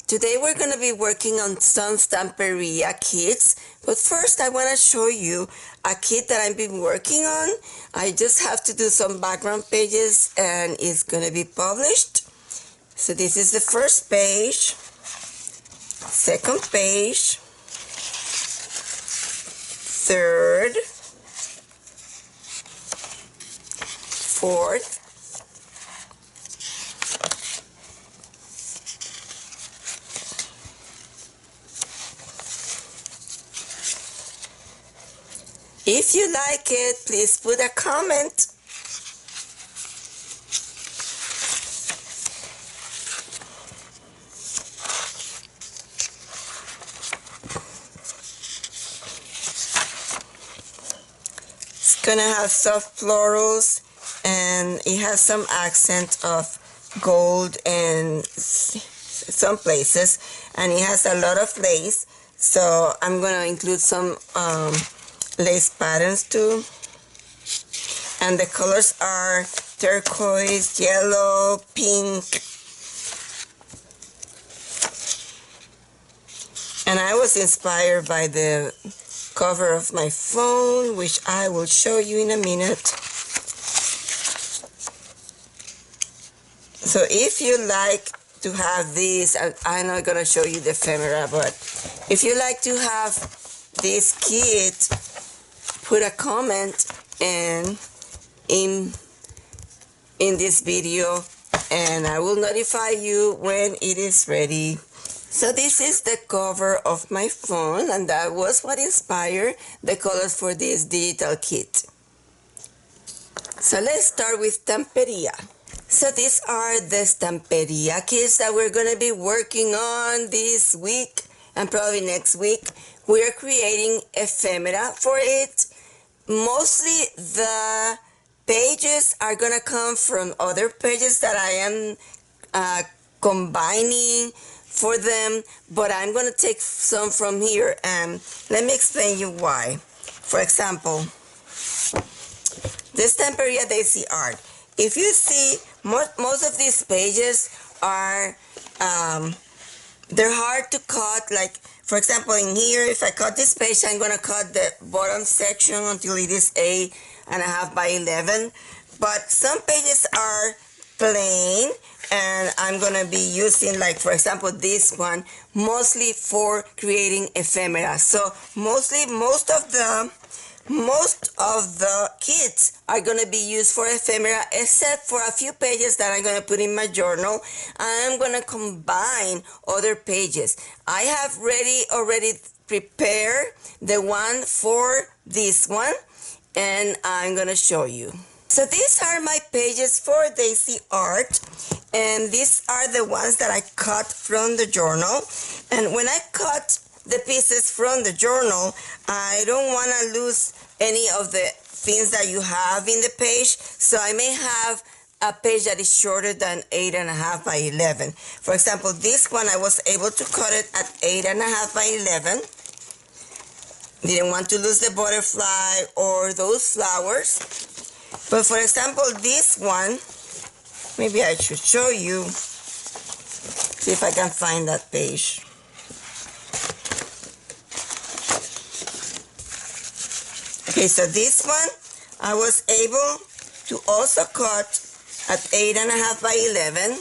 Today we're going to be working on some Stamperia kits, but first I want to show you a kit that I've been working on. I just have to do some background pages and it's going to be published. So this is the first page, second page, third, fourth, if you like it, please put a comment. It's gonna have soft florals and it has some accent of gold in some places, and it has a lot of lace, so I'm gonna include some lace patterns too, and the colors are turquoise, yellow, pink, and I was inspired by the cover of my phone, which I will show you in a minute. So if you like to have these, I'm not gonna show you the ephemera, but if you like to have this kit, put a comment in this video and I will notify you when it is ready. So this is the cover of my phone, and that was what inspired the colors for this digital kit. So let's start with Stamperia. So these are the Stamperia kits that we're going to be working on this week and probably next week. We're creating ephemera for it. Mostly the pages are going to come from other pages that I am combining for them, but I'm going to take some from here, and let me explain you why. For example, this Stamperia Daisy art. If you see, most of these pages are, they're hard to cut. Like, for example, in here, if I cut this page, I'm going to cut the bottom section until it is 8.5 by 11. But some pages are plain, and I'm going to be using, like, for example, this one, mostly for creating ephemera. So most of the kits are going to be used for ephemera, except for a few pages that I'm going to put in my journal. I'm going to combine other pages. I have already prepared the one for this one, and I'm going to show you. So these are my pages for Daisy art, and these are the ones that I cut from the journal. And when I cut the pieces from the journal, I don't want to lose any of the things that you have in the page, so I may have a page that is shorter than 8.5 by 11. For example, this one I was able to cut it at 8.5 by 11. Didn't want to lose the butterfly or those flowers. But for example, this one, maybe I should show you, see if I can find that page. Okay, so this one, I was able to also cut at 8.5 by 11,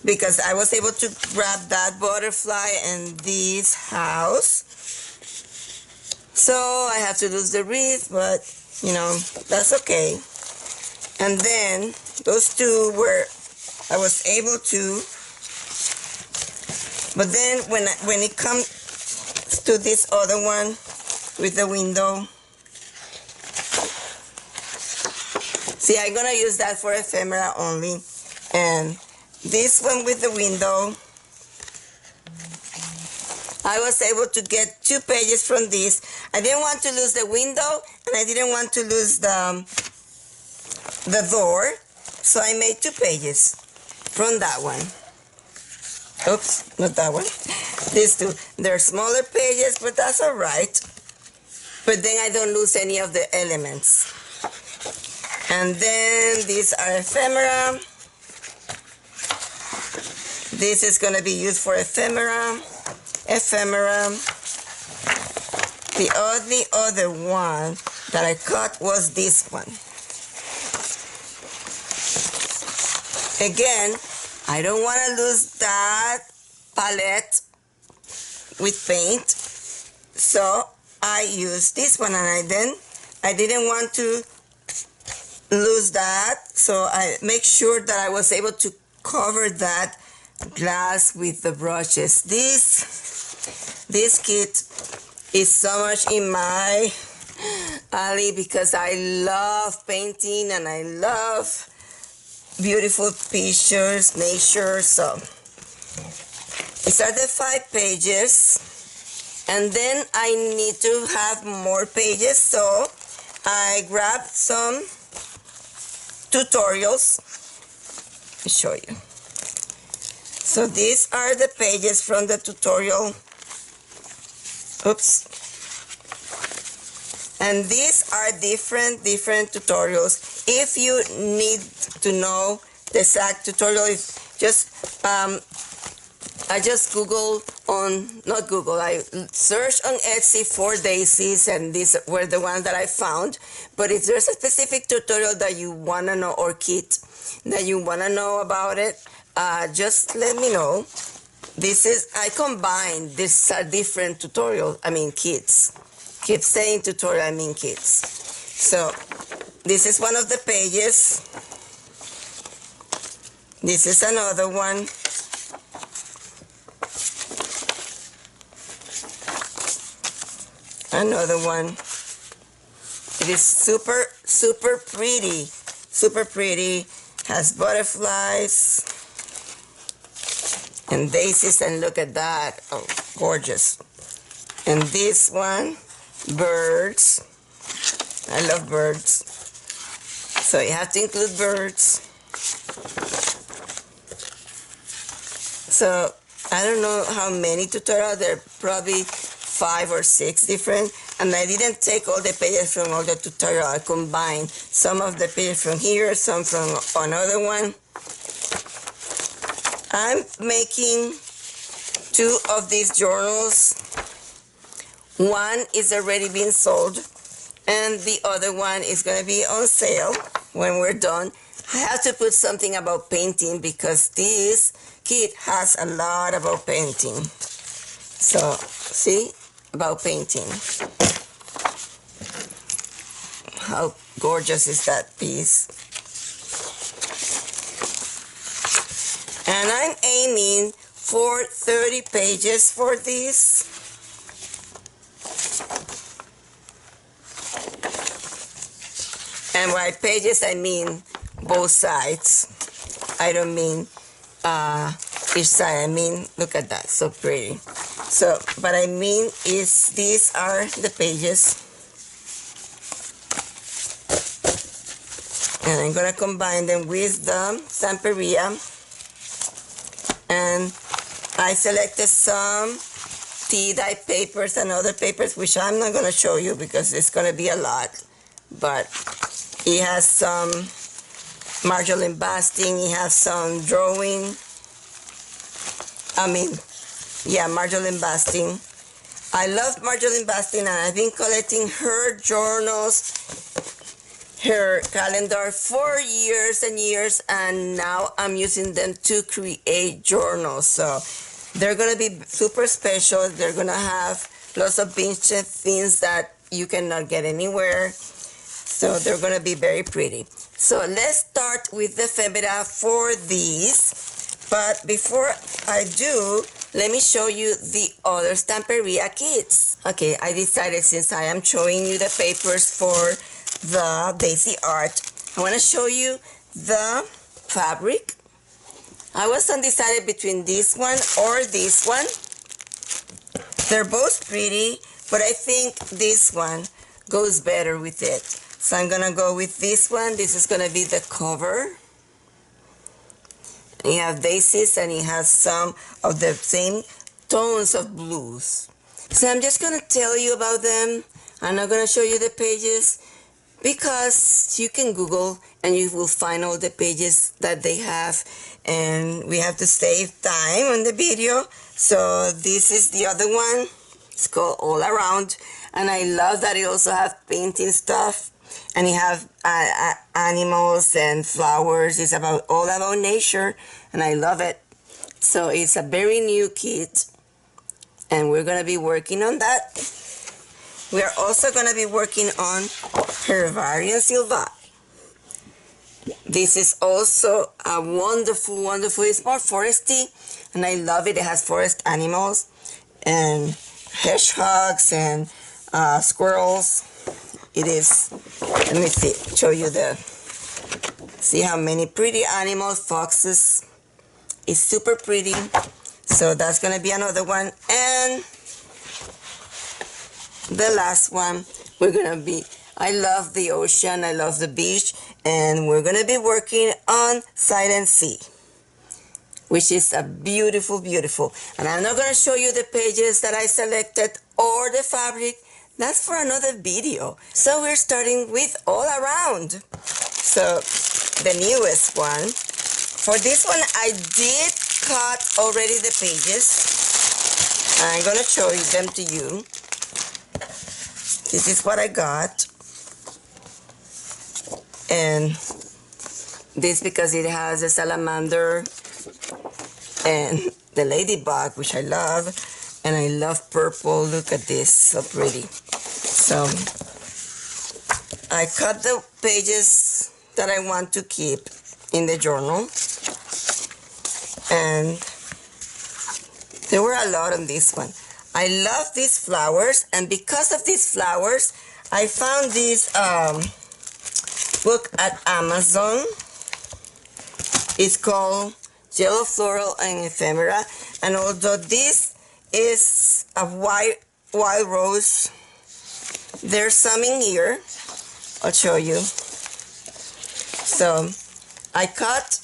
because I was able to grab that butterfly and this house. So I have to lose the wreath, but you know, that's okay. And then those two I was able to, but then when it comes to this other one with the window, see, I'm gonna use that for ephemera only, and this one with the window, I was able to get 2 pages from this. I didn't want to lose the window, and I didn't want to lose the door, so I made 2 pages from that one. Oops, not that one. These two. They're smaller pages, but that's all right. But then I don't lose any of the elements. And then these are ephemera. This is going to be used for ephemera. The only other one that I cut was this one. Again, I don't want to lose that palette with paint, so I used this one, and I didn't want to lose that, so I make sure that I was able to cover that glass with the brushes. This kit is so much in my alley because I love painting and I love beautiful pictures, nature. So these are the 5 pages, and then I need to have more pages, so I grabbed some tutorials. Let me show you. So these are the pages from the tutorial. Oops. And these are different tutorials. If you need to know the exact tutorial, it's just I just I searched on Etsy for daisies, and these were the ones that I found. But if there's a specific tutorial that you want to know, or kit that you want to know about it, just let me know. I combined, these are different tutorials, kits. Keep saying tutorial, I mean kits. So this is one of the pages. This is another one. Another one. It is super pretty. Has butterflies and daisies, and look at that. Oh, gorgeous. And this one, birds. I love birds, so you have to include birds. So I don't know how many tutorials, there are probably 5 or 6 different, and I didn't take all the pages from all the tutorial. I combined some of the pages from here, some from another one. I'm making 2 of these journals. One is already being sold, and the other one is going to be on sale when we're done. I have to put something about painting because this kit has a lot about painting. So, see? About painting. How gorgeous is that piece? And I'm aiming for 30 pages for this. And by pages, I mean both sides. I don't mean each side. I mean, look at that, so pretty. So, what I mean is these are the pages. And I'm gonna combine them with the Stamperia. And I selected some tea dye papers and other papers, which I'm not gonna show you because it's gonna be a lot. But it has some marginal embossing, it has some drawing. Marginal embossing. I love marginal embossing, and I've been collecting her journals, her calendar for years and years, and now I'm using them to create journals. So they're gonna be super special. They're gonna have lots of vintage things that you cannot get anywhere. So they're gonna be very pretty. So let's start with the ephemera for these. But before I do, let me show you the other Stamperia kits. Okay, I decided, since I am showing you the papers for the daisy art, I want to show you the fabric. I was undecided between this one or this one. They're both pretty, but I think this one goes better with it. So I'm gonna go with this one. This is gonna be the cover. You have daisies, and it has some of the same tones of blues. So I'm just gonna tell you about them. I'm not gonna show you the pages because you can Google and you will find all the pages that they have, and we have to save time on the video. So this is the other one. It's called All Around, and I love that it also have painting stuff, and it have animals and flowers. It's all about nature, and I love it. So it's a very new kit, and we're gonna be working on that. We are also gonna be working on Herbarium Silva. This is also a wonderful, wonderful, it's more foresty, and I love it. It has forest animals and hedgehogs and squirrels. It is, let me show you see how many pretty animals, foxes. It's super pretty. So that's gonna be another one. And the last one, I love the ocean, I love the beach, and we're gonna be working on Silent Sea, which is a beautiful, beautiful. And I'm not gonna show you the pages that I selected or the fabric. That's for another video. So we're starting with All Around. So the newest one. For this one, I did cut already the pages. I'm gonna show them to you. This is what I got. And this because it has a salamander and the ladybug, which I love. And I love purple. Look at this, so pretty. So I cut the pages that I want to keep in the journal. And there were a lot on this one. I love these flowers, and because of these flowers, I found this book at Amazon. It's called Yellow Floral and Ephemera, and although this is a wild rose, there's some in here. I'll show you. So I cut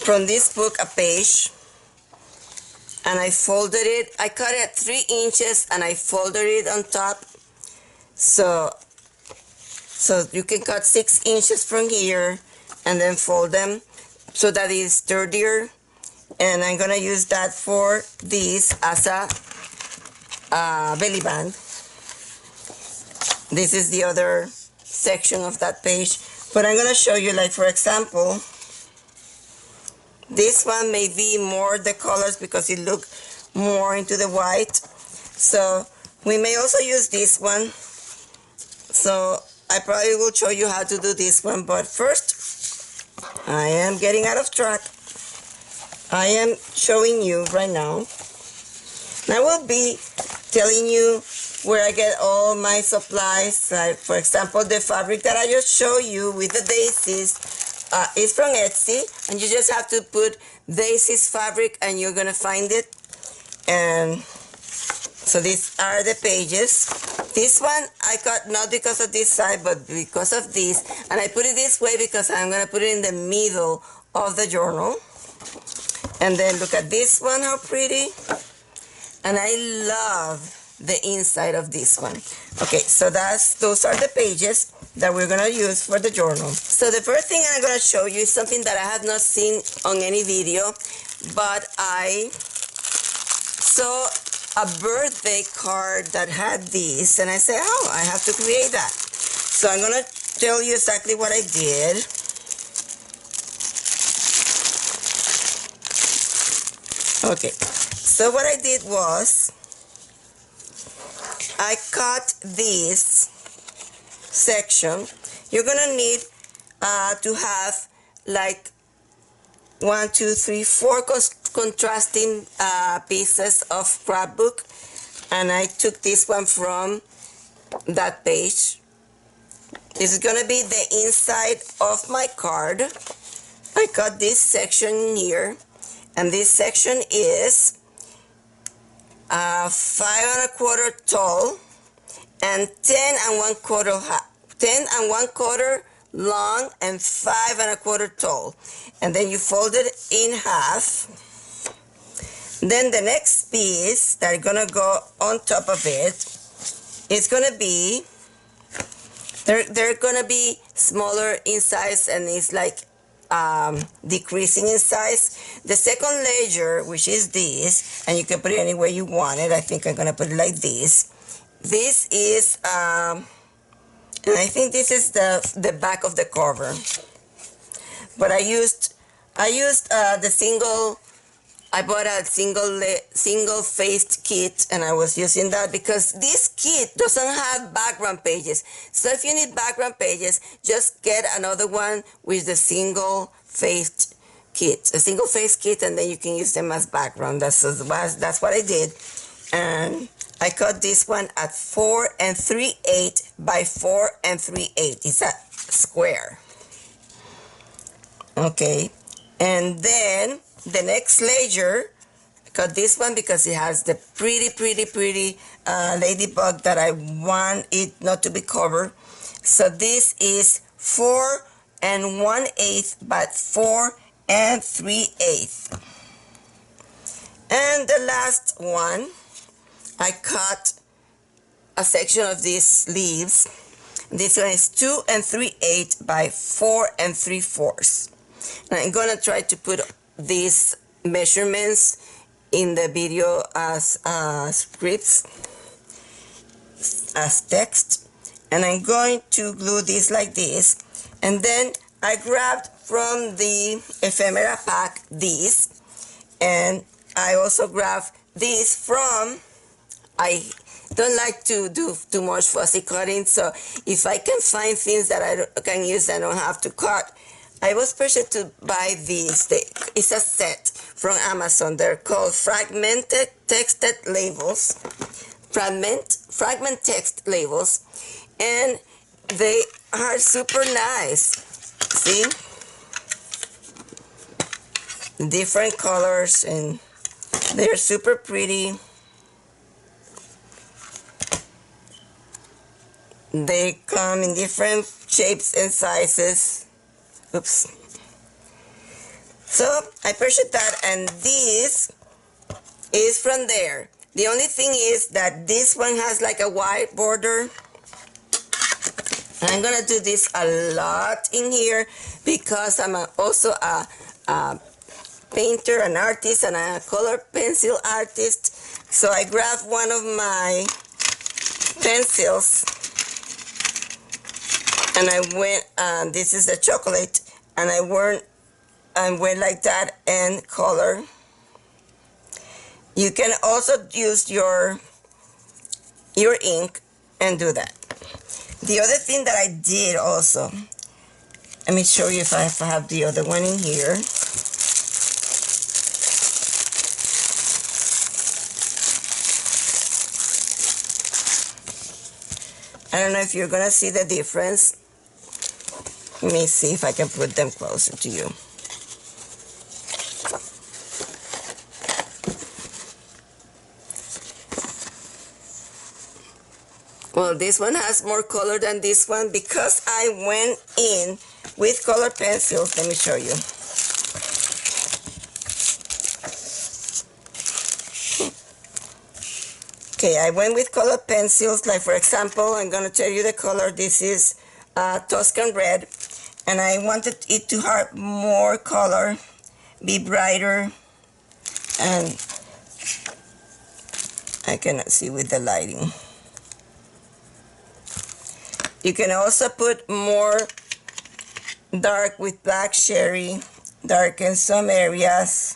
from this book a page, and I folded it. I cut it at 3 inches, and I folded it on top. So you can cut 6 inches from here, and then fold them so that it's sturdier. And I'm gonna use that for this as a belly band. This is the other section of that page. But I'm gonna show you, like, for example, this one may be more the colors because it look more into the white. So we may also use this one. So I probably will show you how to do this one. But first, I am getting out of track. I am showing you right now. And I will be telling you where I get all my supplies. For example, the fabric that I just showed you with the daisies is from Etsy, and you just have to put daisies fabric and you're gonna find it. And so these are the pages. This one I cut not because of this side, but because of this, and I put it this way because I'm gonna put it in the middle of the journal. And then look at this one, how pretty. And I love the inside of this one. Okay, so those are the pages that we're gonna use for the journal. So the first thing I'm gonna show you is something that I have not seen on any video, but I saw a birthday card that had this, and I said, oh, I have to create that. So I'm gonna tell you exactly what I did. Okay, so what I did was I cut this section. You're gonna need to have like 1, 2, 3, 4 contrasting pieces of scrapbook, and I took this one from that page. This is gonna be the inside of my card. I cut this section here, and this section is 5 1/4 tall and 10 1/4 long and 5 1/4 tall. And then you fold it in half. Then the next piece that is gonna go on top of it is gonna be They're gonna be smaller in size, and it's like decreasing in size. The second layer, which is this, and you can put it anywhere you want it. I think I'm gonna put it like this. This is and I think this is the back of the cover. But I used the single. I bought a single faced kit, and I was using that because this kit doesn't have background pages. So if you need background pages, just get another one with the single faced kit, a single faced kit, and then you can use them as background. That's what I did, and I cut this one at 4 3/8 by 4 3/8. It's a square. Okay, and then the next layer, I cut this one because it has the pretty ladybug that I want it not to be covered. So this is 4 1/8 by 4 3/8. And the last one, I cut a section of these leaves. This one is 2 3/8 by 4 3/4. And I'm gonna try to put these measurements in the video as scripts, as text, and I'm going to glue this like this. And then I grabbed from the ephemera pack this, and I also grabbed this from, I don't like to do too much fussy cutting, so if I can find things that I can use, I don't have to cut. I was pressured to buy these. It's a set from Amazon. They're called fragmented texted labels. Fragment text labels. And they are super nice. See? Different colors, and they're super pretty. They come in different shapes and sizes. Oops. So I purchased that, and this is from there. The only thing is that this one has like a white border. I'm gonna do this a lot in here because I'm also a painter, an artist, and a color pencil artist. So I grabbed one of my pencils, and I went, this is the chocolate, and I went like that and color. You can also use your ink and do that. The other thing that I did also, let me show you if I have the other one in here. I don't know if you're gonna see the difference. Let me see if I can put them closer to you. Well, this one has more color than this one because I went in with color pencils. Let me show you. Okay, I went with color pencils. Like, for example, I'm going to tell you the color. This is Tuscan red, and I wanted it to have more color, be brighter, and I cannot see with the lighting. You can also put more dark with black cherry, darken some areas.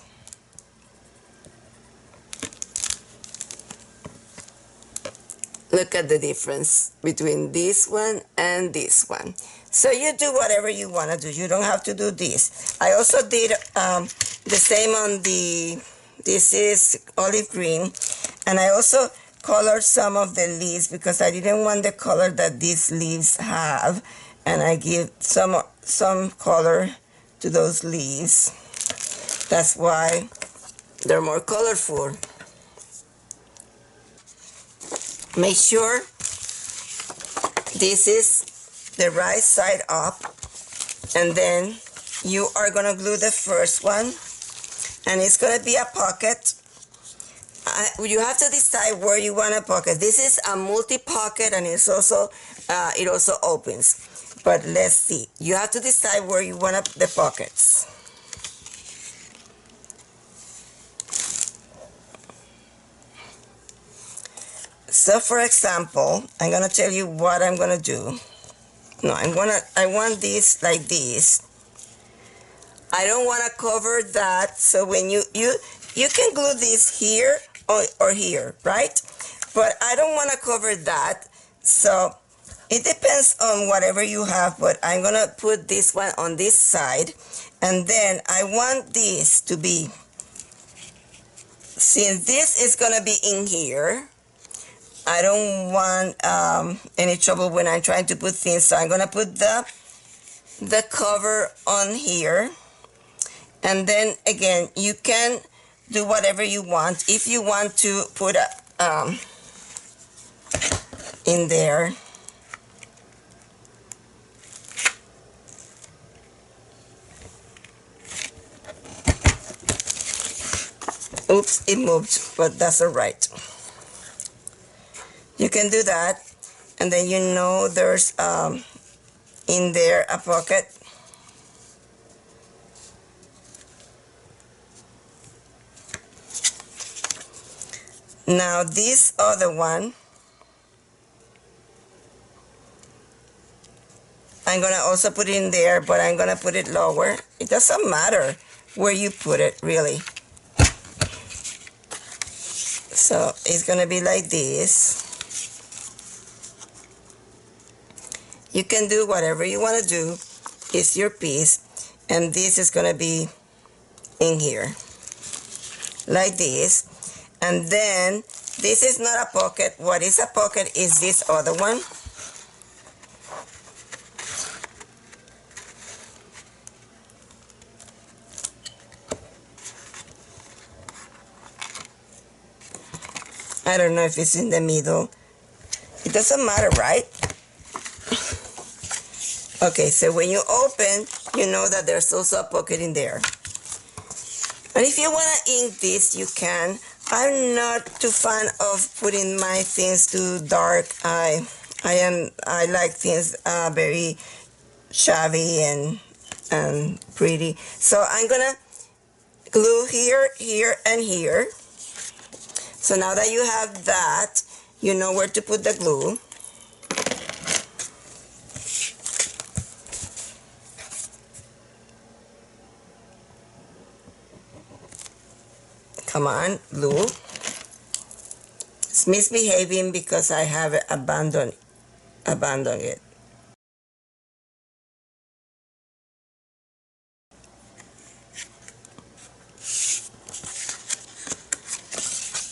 Look at the difference between this one and this one. So you do whatever you want to do. You don't have to do this. I also did the same on this is olive green. And I also colored some of the leaves because I didn't want the color that these leaves have. And I give some color to those leaves. That's why they're more colorful. Make sure this is the right side up, and then you are gonna glue the first one, and it's gonna be a pocket. you have to decide where you want a pocket. This is a multi-pocket, and it's also it also opens. But let's see. You have to decide where you want the pockets. So for example, I'm gonna tell you what I'm gonna do. No, I want this like this. I don't want to cover that, so when you can glue this here or here, right? But I don't want to cover that, so it depends on whatever you have, but I'm gonna put this one on this side, and then I want this to be, since this is gonna be in here, I don't want any trouble when I'm trying to put things, so I'm gonna put the cover on here. And then again, you can do whatever you want. If you want to put in there, oops, it moved, but that's all right. You can do that, and then you know there's in there a pocket. Now this other one, I'm gonna also put it in there, but I'm gonna put it lower. It doesn't matter where you put it, really. So it's gonna be like this. You can do whatever you want to do. It's your piece, and this is gonna be in here like this. And then this is not a pocket. What is a pocket is this other one. I don't know if it's in the middle. It doesn't matter, right? Okay, so when you open, you know that there's also a pocket in there. And if you want to ink this, you can. I'm not too fan of putting my things too dark. I like things very shabby and pretty. So I'm gonna glue here, here, and here. So now that you have that, you know where to put the glue. Come on, glue. It's misbehaving because I have abandoned it.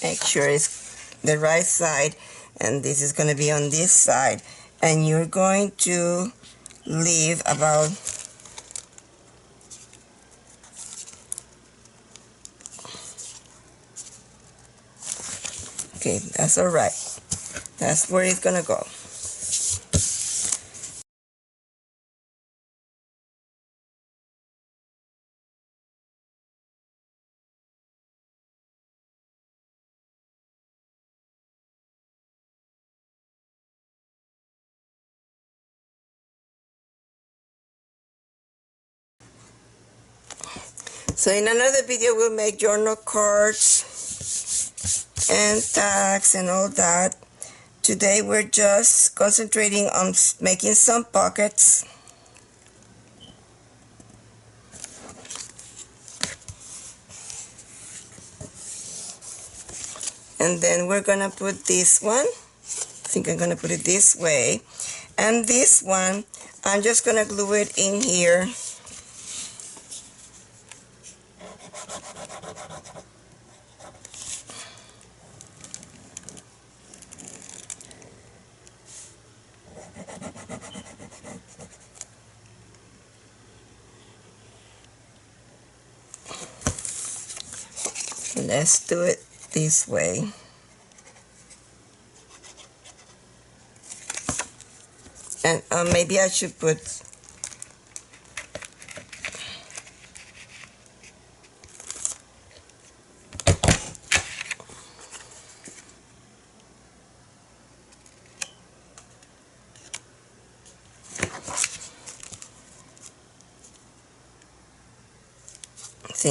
Make sure it's the right side, and this is going to be on this side, and you're going to leave about okay, that's all right. That's where it's gonna go. So in another video, we'll make journal cards and tags and all that. Today we're just concentrating on making some pockets. And then we're gonna put this one. I think I'm gonna put it this way. And this one, I'm just gonna glue it in here. Let's do it this way. And maybe I should put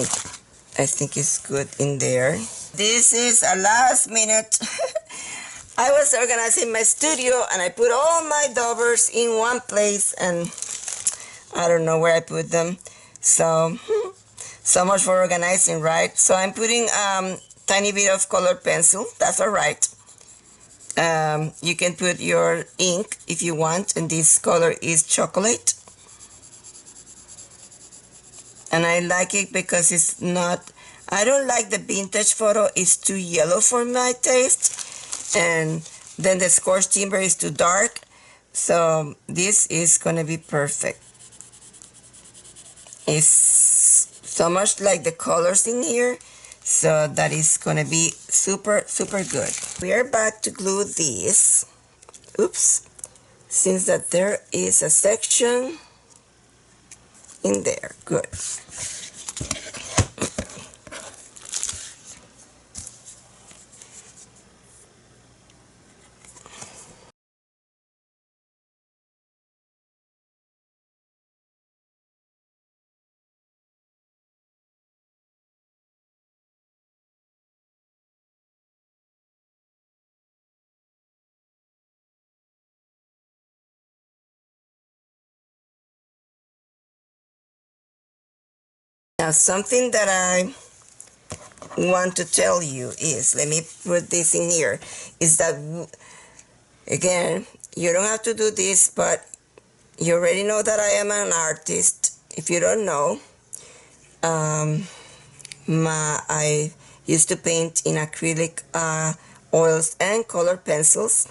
think it's good in there. This is a last minute. I was organizing my studio and I put all my daubers in one place and I don't know where I put them. So much for organizing, right? So I'm putting tiny bit of colored pencil. That's all right. You can put your ink if you want, and this color is chocolate. And I like it because it's not, I don't like the vintage photo. It's too yellow for my taste. And then the scorched timber is too dark. So this is going to be perfect. It's so much like the colors in here. So that is going to be super, super good. We are back to glue this. Oops. Since that there is a section in there. Good. Now something that I want to tell you is, let me put this in here, is that, again, you don't have to do this, but you already know that I am an artist. If you don't know, I used to paint in acrylic oils and color pencils.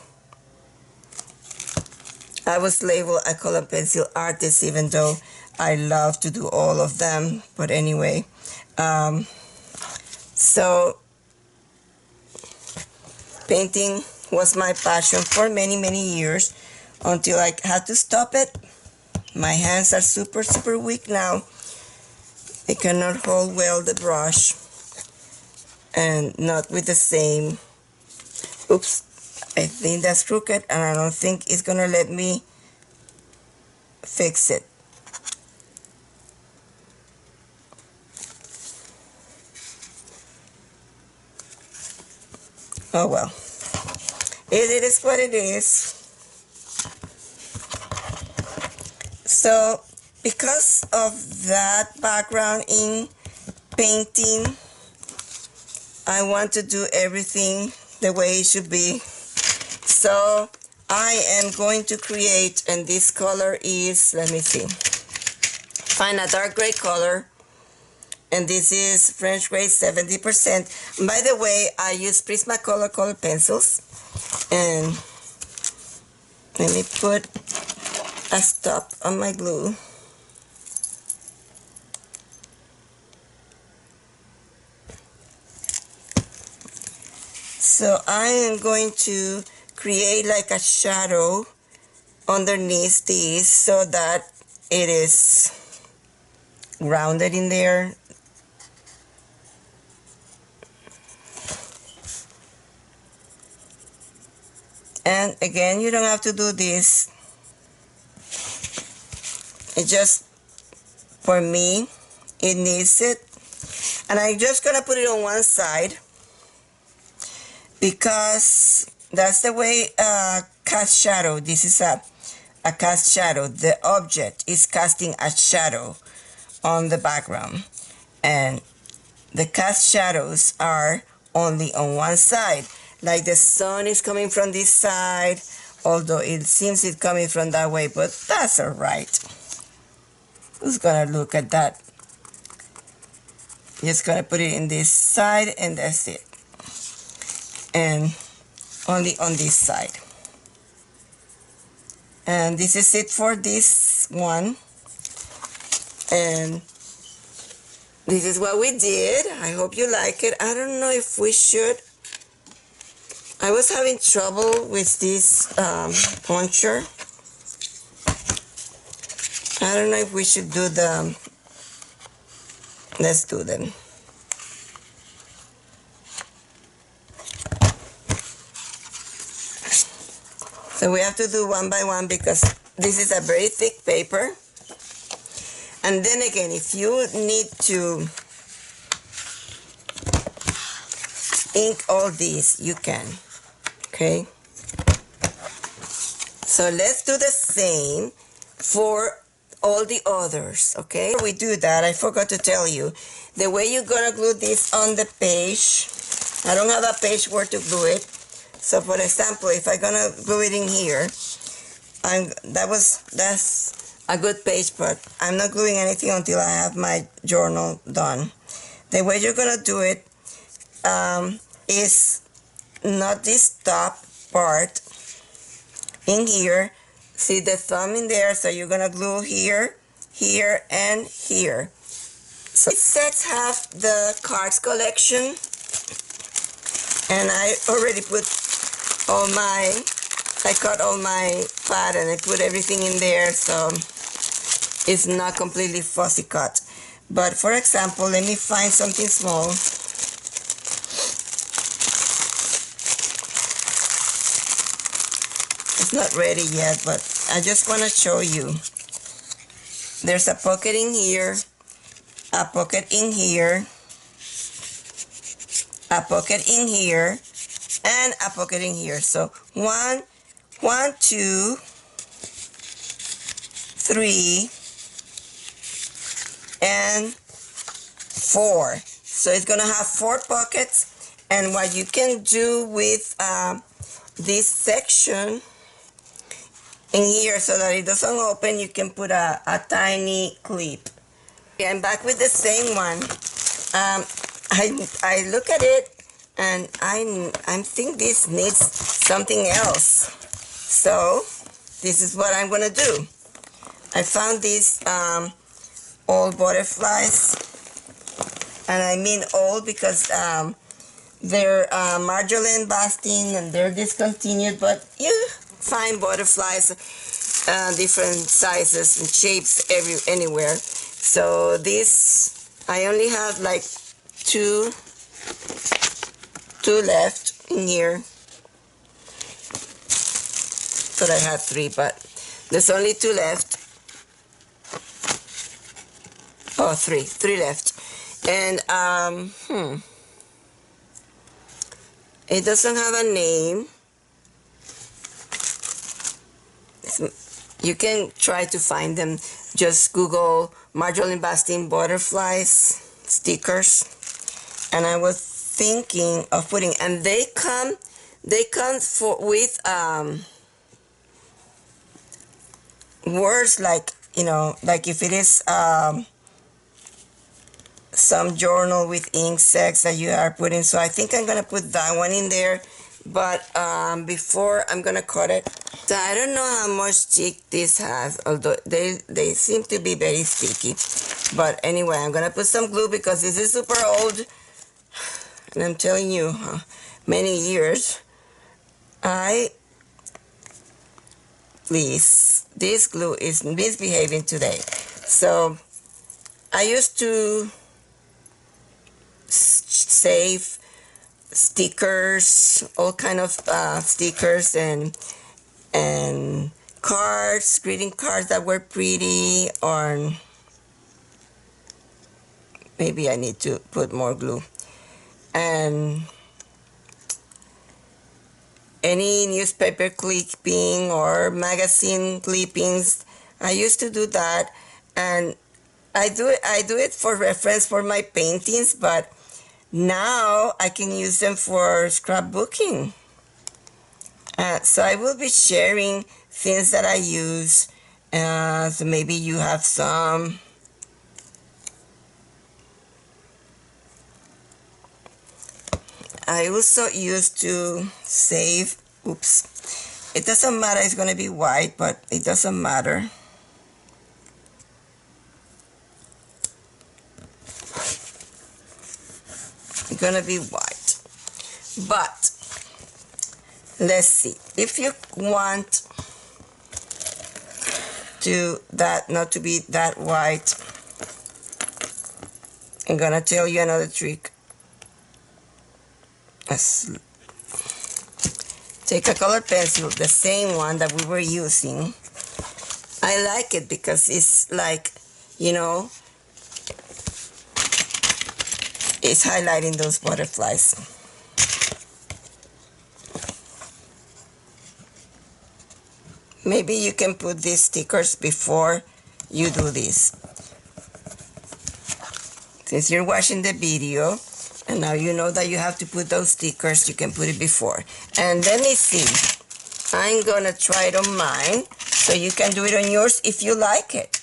I was labeled a color pencil artist even though I love to do all of them, but anyway. So painting was my passion for many, many years until I had to stop it. My hands are super, super weak now. They cannot hold well the brush and not with the same. Oops, I think that's crooked and I don't think it's gonna let me fix it. Oh well, it is what it is. So because of that background in painting, I want to do everything the way it should be. So I am going to create, and this color is, let me see, find a dark gray color. And this is French gray 70%. By the way, I use Prismacolor color pencils. And let me put a stop on my glue. So I am going to create like a shadow underneath these so that it is rounded in there. And again, you don't have to do this. It just, for me, it needs it. And I'm just gonna put it on one side because that's the way cast shadow. This is a cast shadow. The object is casting a shadow on the background. And the cast shadows are only on one side. Like the sun is coming from this side, although it seems it's coming from that way, but that's all right. Who's gonna look at that? Just gonna put it in this side and that's it. And only on this side. And this is it for this one. And this is what we did. I hope you like it. I don't know if we should. I was having trouble with this puncher. I don't know if we should do the, let's do them. So we have to do one by one because this is a very thick paper. And then again, if you need to ink all these, you can. Okay, so let's do the same for all the others. Okay, before we do that, I forgot to tell you the way you're gonna glue this on the page. I don't have a page where to glue it, so for example, if I'm gonna glue it in here, that's a good page, but I'm not gluing anything until I have my journal done. The way you're gonna do it is not this top part in here. See the thumb in there, so you're gonna glue here, here, and here. So these sets have the cards collection, and I already put all my, I cut all my fat and I put everything in there, so it's not completely fussy cut. But for example, let me find something small. It's not ready yet, but I just want to show you. There's a pocket in here, a pocket in here, a pocket in here, and a pocket in here. So 1, 2, 3, and 4. So it's gonna have 4 pockets. And what you can do with this section in here, so that it doesn't open, you can put a tiny clip. Okay, I'm back with the same one. I look at it and I think this needs something else. So this is what I'm gonna do. I found these old butterflies, and I mean old because they're margarine basting and they're discontinued, but you find butterflies different sizes and shapes anywhere. So this, I only have like two left in here. Thought I had 3, but there's only 2 left. Oh, 3 left. And it doesn't have a name. You can try to find them. Just Google margarine basting butterflies stickers. And I was thinking of putting, and they come with words like, you know, like if it is some journal with insects that you are putting. So I think I'm gonna put that one in there, but before I'm gonna cut it. So I don't know how much stick this has, although they seem to be very sticky. But anyway, I'm gonna put some glue because this is super old, and I'm telling you, many years. Please, this glue is misbehaving today. So I used to save stickers, all kind of stickers and cards, greeting cards that were pretty, or maybe I need to put more glue, and any newspaper clipping or magazine clippings. I used to do that, and I do it for reference for my paintings, but now I can use them for scrapbooking. So I will be sharing things that I use. So maybe you have some. I also used to save, oops, it doesn't matter, it's going to be white, but it doesn't matter. It's going to be white. But let's see, if you want to that not to be that white, I'm going to tell you another trick. Take a colored pencil, the same one that we were using. I like it because it's like, you know, it's highlighting those butterflies. maybe you can put these stickers before you do this. Since you're watching the video, and now you know that you have to put those stickers, you can put it before. And let me see. I'm gonna try it on mine, so you can do it on yours if you like it.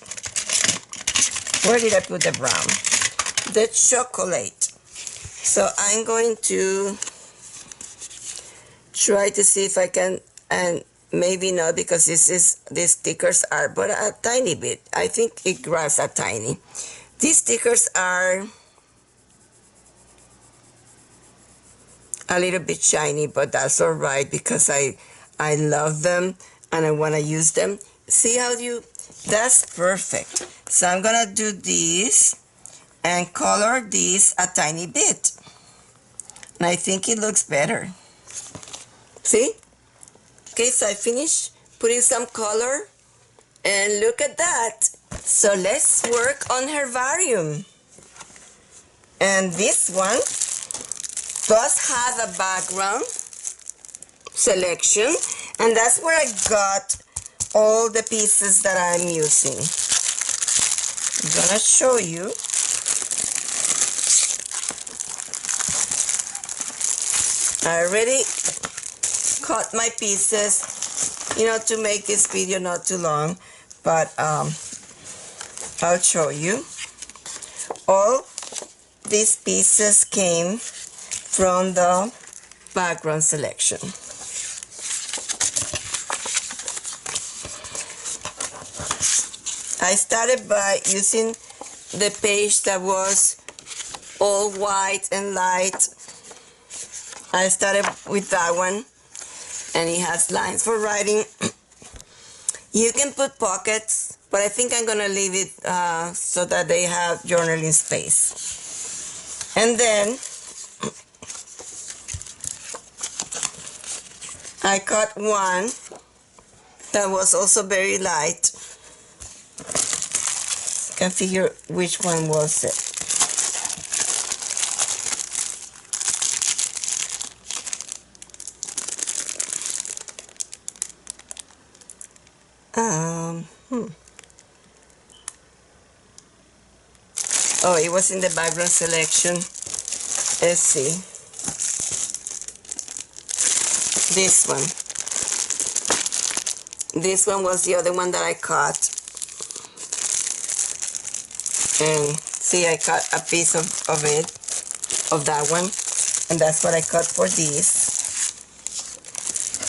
Where did I put the brown? The chocolate. So I'm going to try to see if I can, and maybe not, because these stickers are but a tiny bit. I think it grabs a tiny. These stickers are a little bit shiny, but that's all right because I love them and I want to use them. See how that's perfect. So I'm gonna do this and color this a tiny bit. And I think it looks better. See? Okay, so I finished putting some color and look at that. So let's work on Herbarium. And this one does have a background selection, and that's where I got all the pieces that I'm using. I'm gonna show you. I already cut my pieces, to make this video not too long, but I'll show you. All these pieces came from the background selection. I started by using the page that was all white and light. I started with that one, and it has lines for writing. You can put pockets, but I think I'm gonna leave it so that they have journaling space. And then I cut one that was also very light. I can figure which one was it. Oh, it was in the background selection. Let's see. This one. This one was the other one that I cut. And see, I cut a piece of it, of that one. And that's what I cut for this.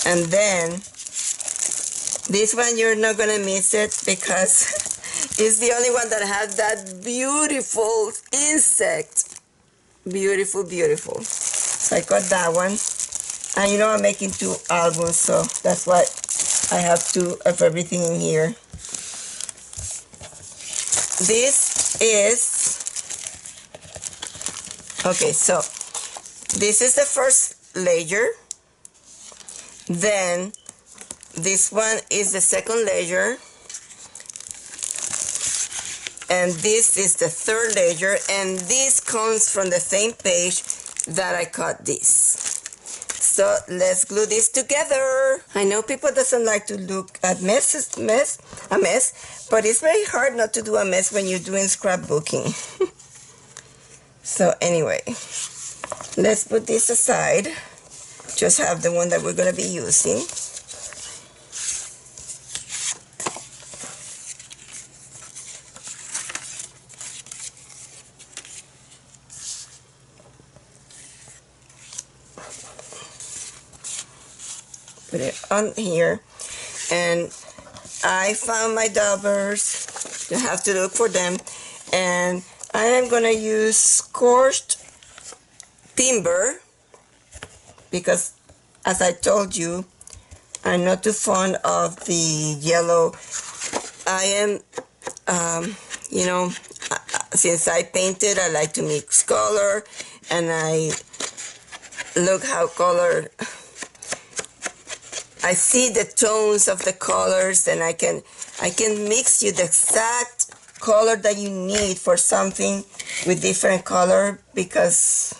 And then, this one you're not gonna miss it because it's the only one that has that beautiful insect. Beautiful, beautiful. So I cut that one. And I'm making 2 albums, so that's why I have 2 of everything in here. This is, okay, so this is the first layer. Then this one is the second layer. And this is the third layer, and this comes from the same page that I cut this. So let's glue this together. I know people doesn't like to look at a mess, but it's very hard not to do a mess when you're doing scrapbooking. So anyway, let's put this aside. Just have the one that we're gonna be using. Put it on here, and I found my daubers. You have to look for them, and I am gonna use scorched timber because, as I told you, I'm not too fond of the yellow. I am, since I painted, I like to mix color, and I look how color. I see the tones of the colors, and I can mix you the exact color that you need for something with different color, because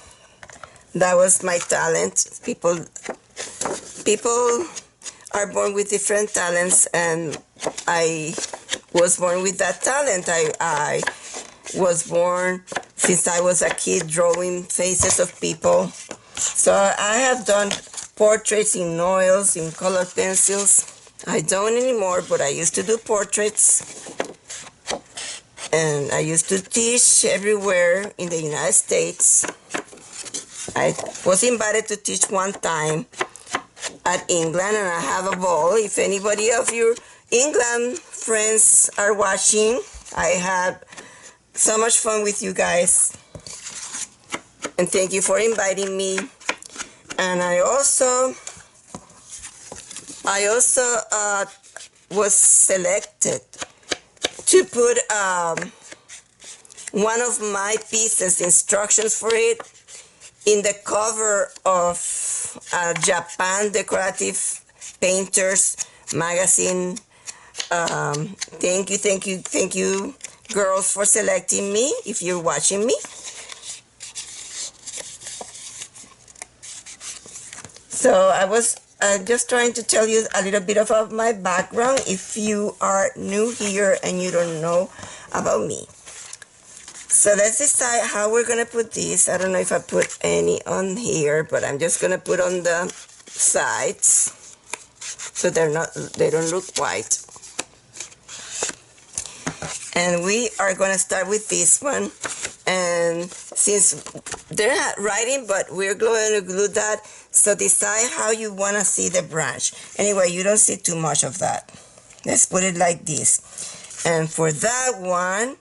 that was my talent. People are born with different talents, and I was born with that talent. I was born since I was a kid drawing faces of people. So I have done portraits in oils, in color pencils. I don't anymore, but I used to do portraits. And I used to teach everywhere in the United States. I was invited to teach one time at England, and I have a ball. If anybody of your England friends are watching, I had so much fun with you guys. And thank you for inviting me. And I also was selected to put one of my pieces, instructions for it, in the cover of Japan Decorative Painters magazine. Thank you, girls, for selecting me, if you're watching me. So I was just trying to tell you a little bit about my background if you are new here and you don't know about me. So let's decide how we're gonna put this. I don't know if I put any on here, but I'm just gonna put on the sides so they don't look white. And we are gonna start with this one. And since they're not writing, but we're going to glue that, so decide how you wanna see the branch. Anyway, you don't see too much of that. Let's put it like this. And for that one,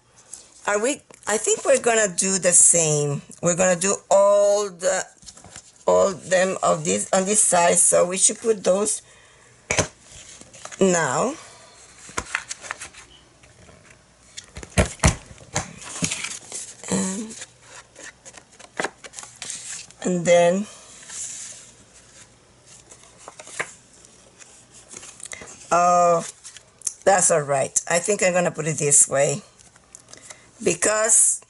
I think we're gonna do the same. We're gonna do all them of this on this side, so we should put those now. And then oh, that's all right. I think I'm gonna put it this way, because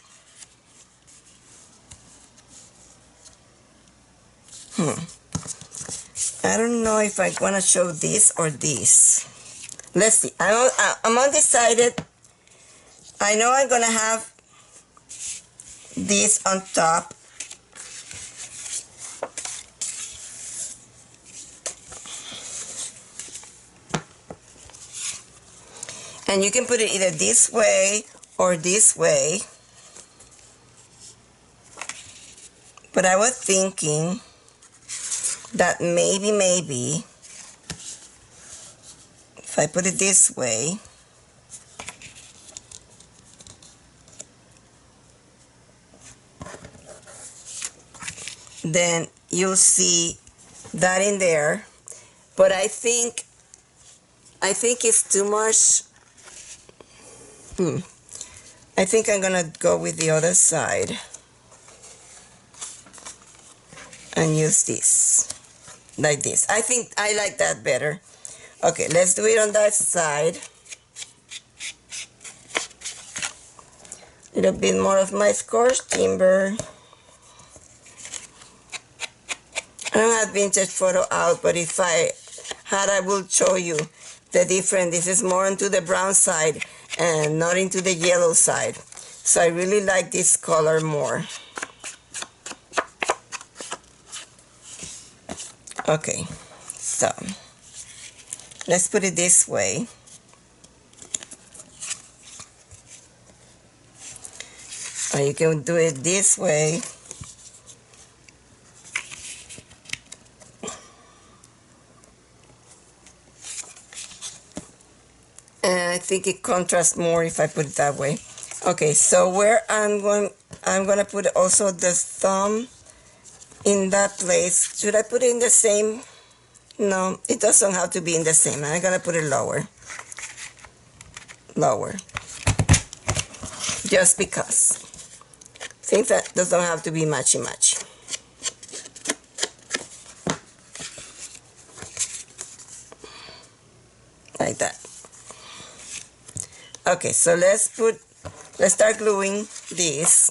I don't know if I want to show this or this. Let's see. I'm undecided. I know I'm gonna have this on top. And you can put it either this way or this way. But I was thinking that maybe, if I put it this way, then you'll see that in there. But I think it's too much. I think I'm gonna go with the other side and use this, like this. I think I like that better. Okay, let's do it on that side. A little bit more of my scorched timber. I don't have vintage photo out, but if I had, I will show you the difference. This is more into the brown side and not into the yellow side. So I really like this color more. Okay, so let's put it this way. Or you can do it this way. And I think it contrasts more if I put it that way. Okay, so where I'm gonna put also the thumb in that place. Should I put it in the same? No, it doesn't have to be in the same. I'm gonna put it lower. Lower. Just because. I think that doesn't have to be matchy-matchy. Like that. Okay, so let's start gluing this.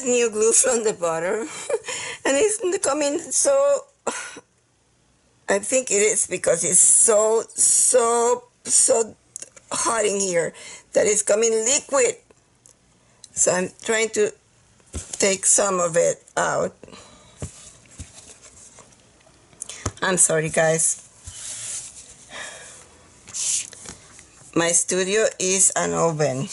put new glue from the bottom and it's coming so, I think it is because it's so hot in here that it's coming liquid. So I'm trying to take some of it out. I'm sorry guys. My studio is an oven.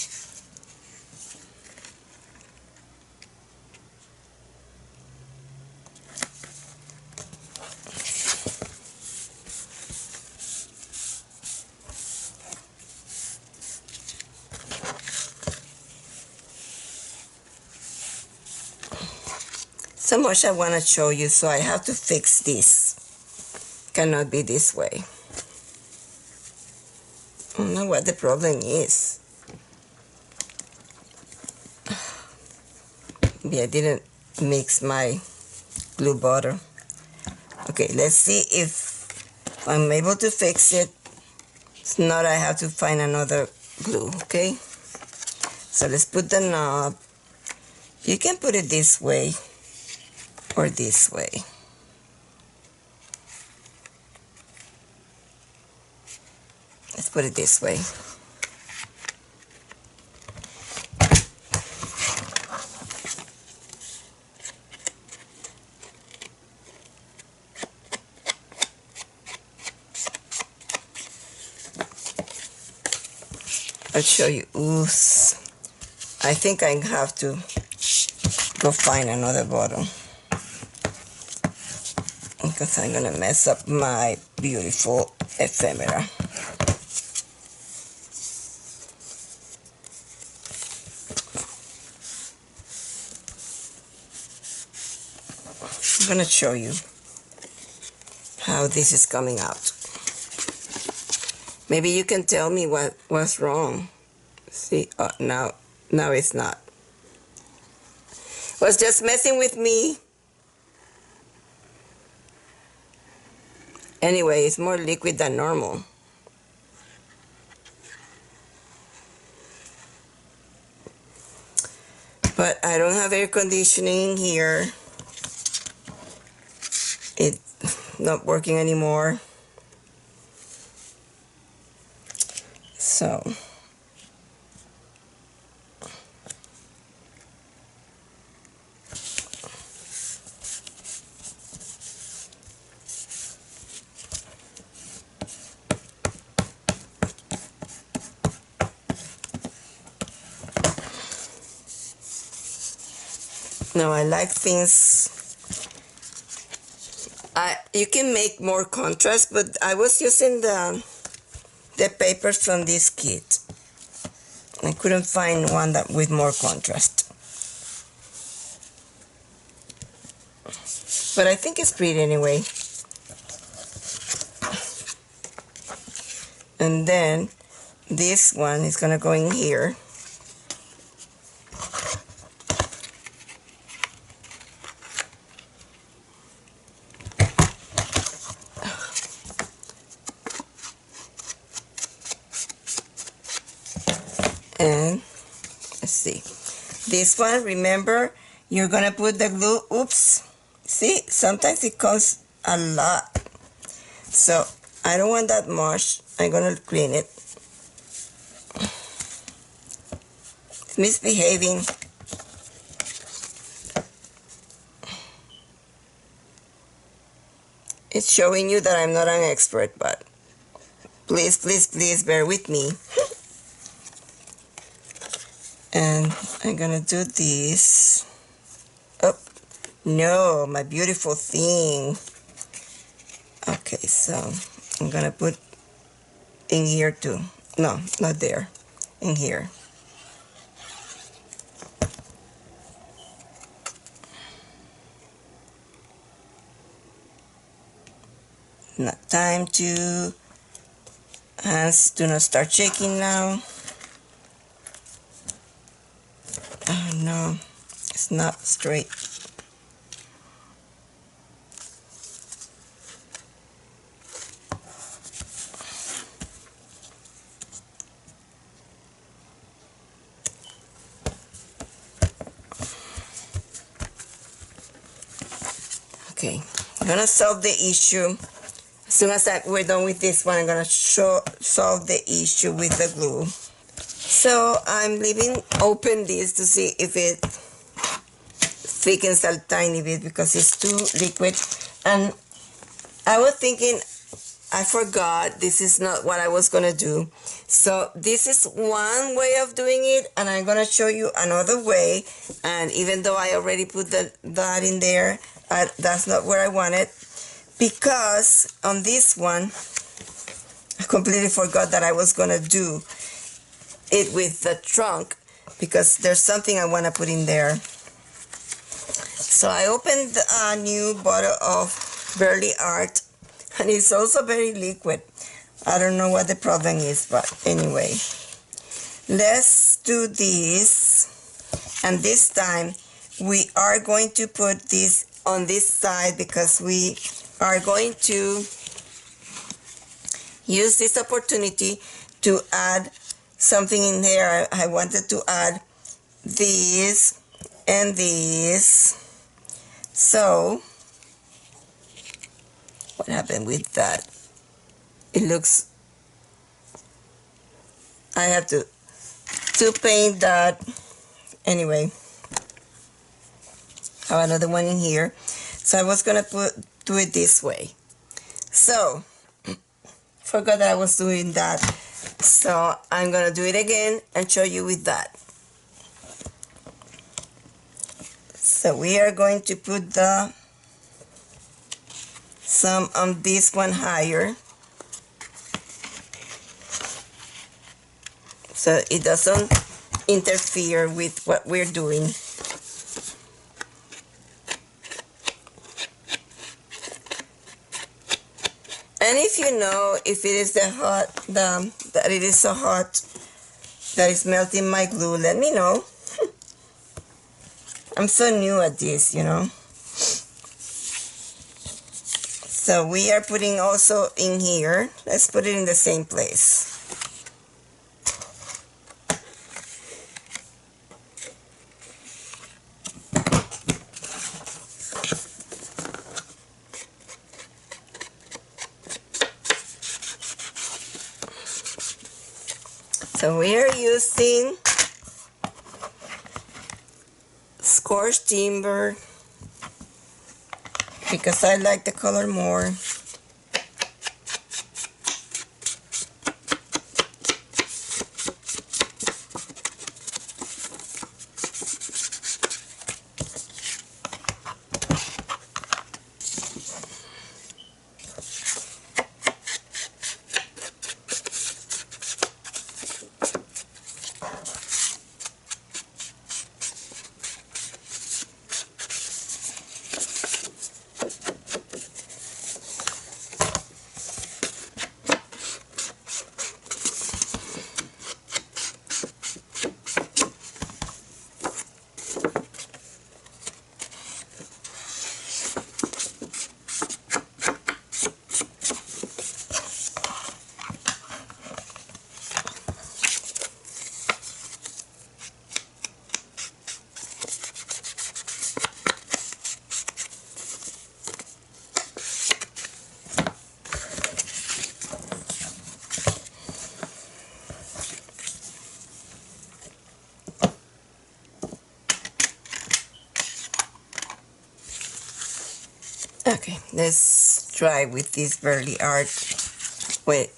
So much I want to show you, so I have to fix this. Cannot be this way. I don't know what the problem is. Maybe I didn't mix my glue butter. Okay, let's see if I'm able to fix it. If not, I have to find another glue, okay? So let's put the knob. You can put it this way or this way. Let's put it this way. I'll show you. Oops. I think I have to go find another bottle because I'm gonna mess up my beautiful ephemera. I'm gonna show you how this is coming out. Maybe you can tell me what's wrong. See, now it's not. Was just messing with me. Anyway, it's more liquid than normal. But I don't have air conditioning here. It's not working anymore. So now I like things. You can make more contrast, but I was using the papers from this kit. I couldn't find one that with more contrast. But I think it's pretty anyway. And then this one is gonna go in here. And let's see, this one, remember, you're gonna put the glue. Oops, see, sometimes it comes a lot, so I don't want that much. I'm gonna clean it. It's misbehaving. It's showing you that I'm not an expert, but please bear with me. And I'm gonna do this. Oh, no, my beautiful thing. Okay, so I'm gonna put in here too. No, not there. In here. Not time to. Hands do not start shaking now. Oh no, it's not straight. Okay, I'm gonna solve the issue. As soon as we're done with this one, I'm gonna solve the issue with the glue. So I'm leaving open this to see if it thickens a tiny bit because it's too liquid. And I was thinking, I forgot, this is not what I was gonna do. So this is one way of doing it, and I'm gonna show you another way. And even though I already put that in there, that's not where I want it, because on this one, I completely forgot that I was gonna do it with the trunk, because there's something I wanna put in there. So I opened a new bottle of Burley Art, and it's also very liquid. I don't know what the problem is, but anyway. Let's do this, and this time we are going to put this on this side because we are going to use this opportunity to add something in there. I wanted to add this and this. So what happened with that? It looks, I have to paint that. Anyway, I have another one in here. So I was gonna do it this way. So forgot that I was doing that. So I'm gonna do it again and show you with that. So we are going to put some on this one higher, so it doesn't interfere with what we're doing. And if you know if it is that it is so hot that it's melting my glue, let me know. I'm so new at this, you know. So we are putting also in here. Let's put it in the same place. So we are using scorched timber because I like the color more. Okay, let's try with this Burley Art. Wait,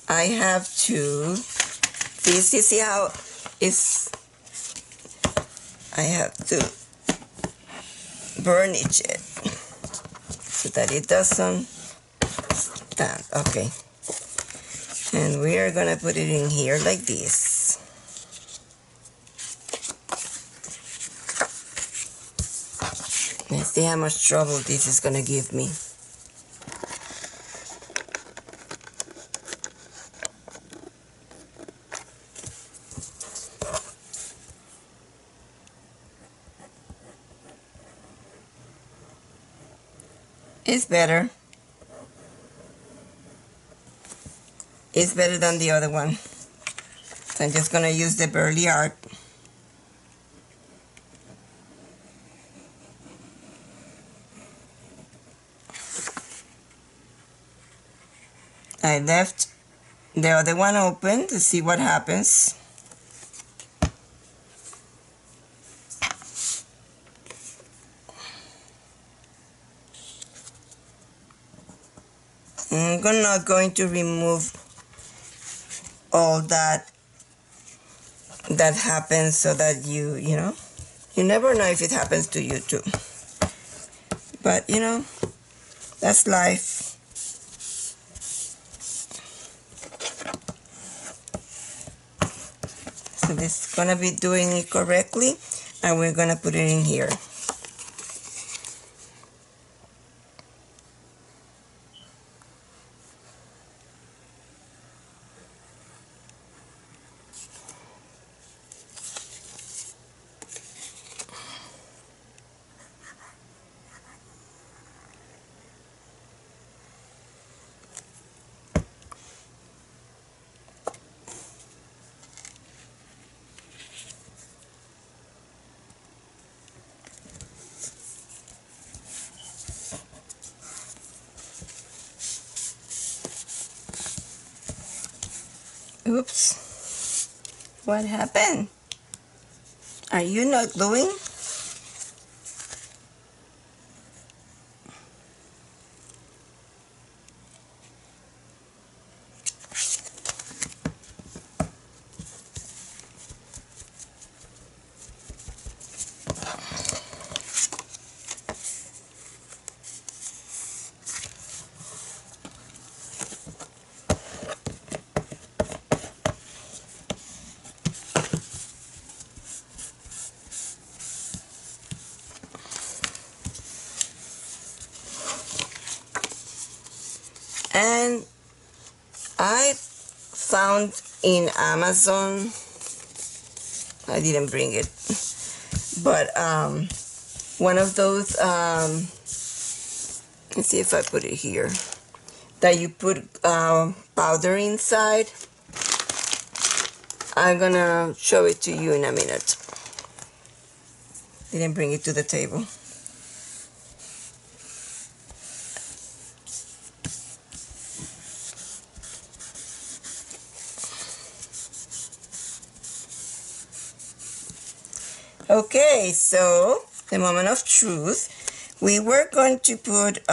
I have to, this, you see how it's, I have to burnish it so that it doesn't stand. Okay, and we are gonna put it in here like this. Let's see how much trouble this is gonna give me. It's better. It's better than the other one. So I'm just gonna use the Burley Art. I left the other one open to see what happens. I'm not going to remove all that happens, so that you know, you never know if it happens to you too. But you know, that's life. So this is gonna be doing it correctly, and we're gonna put it in here. Oops, what happened? Are you not gluing? And I found in Amazon, I didn't bring it, but one of those, let's see if I put it here, that you put powder inside. I'm gonna show it to you in a minute. Didn't bring it to the table. Okay, so the moment of truth. We were going to put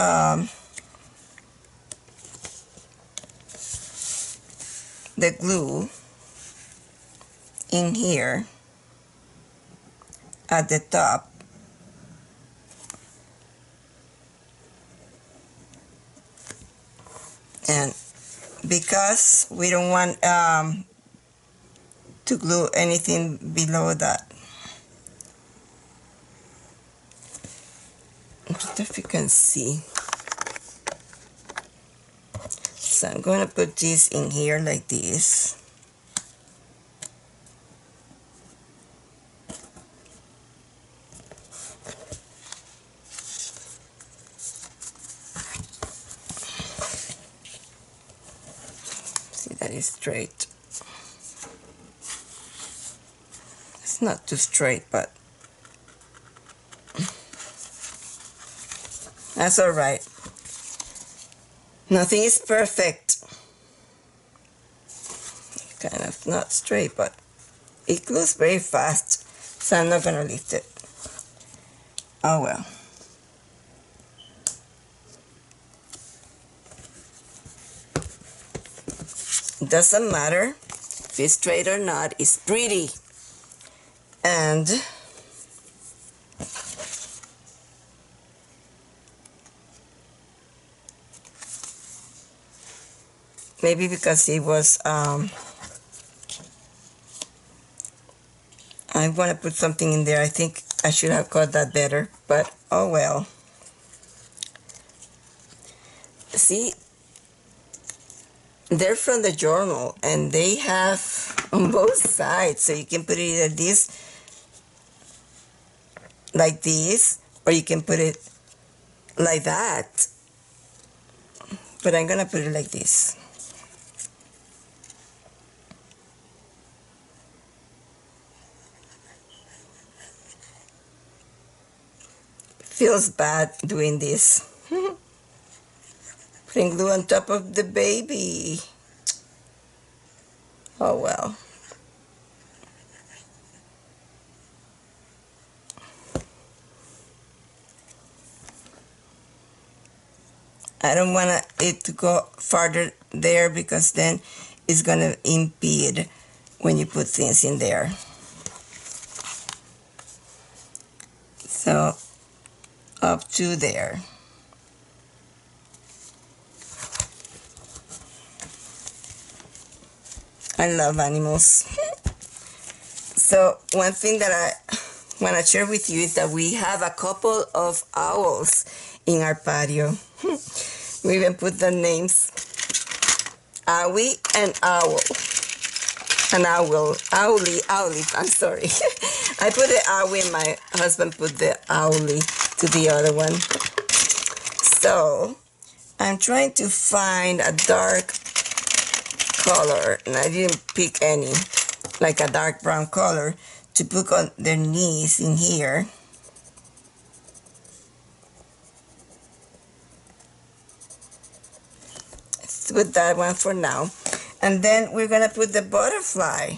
the glue in here at the top. And because we don't want to glue anything below that. I don't know if you can see. So I'm going to put this in here like this. See, that is straight. It's not too straight, but that's all right. Nothing is perfect. Kind of not straight, but it glues very fast, so I'm not gonna lift it. Oh well. It doesn't matter if it's straight or not, it's pretty. And maybe because it was I want to put something in there. I think I should have cut that better, but oh well. See, they're from the journal, and they have on both sides, so you can put it either this, like this, or you can put it like that. But I'm gonna put it like this. Feels bad doing this. Putting glue on top of the baby. Oh well. I don't want it to go farther there because then it's going to impede when you put things in there. So up to there. I love animals. So one thing that I want to share with you is that we have a couple of owls in our patio. We even put the names Owie and Owl. An owl, owlie, I'm sorry. I put the owie and my husband put the owlie to the other one. So I'm trying to find a dark color, and I didn't pick any, like a dark brown color to put on their knees in here. Let's put that one for now. And then we're gonna put the butterfly.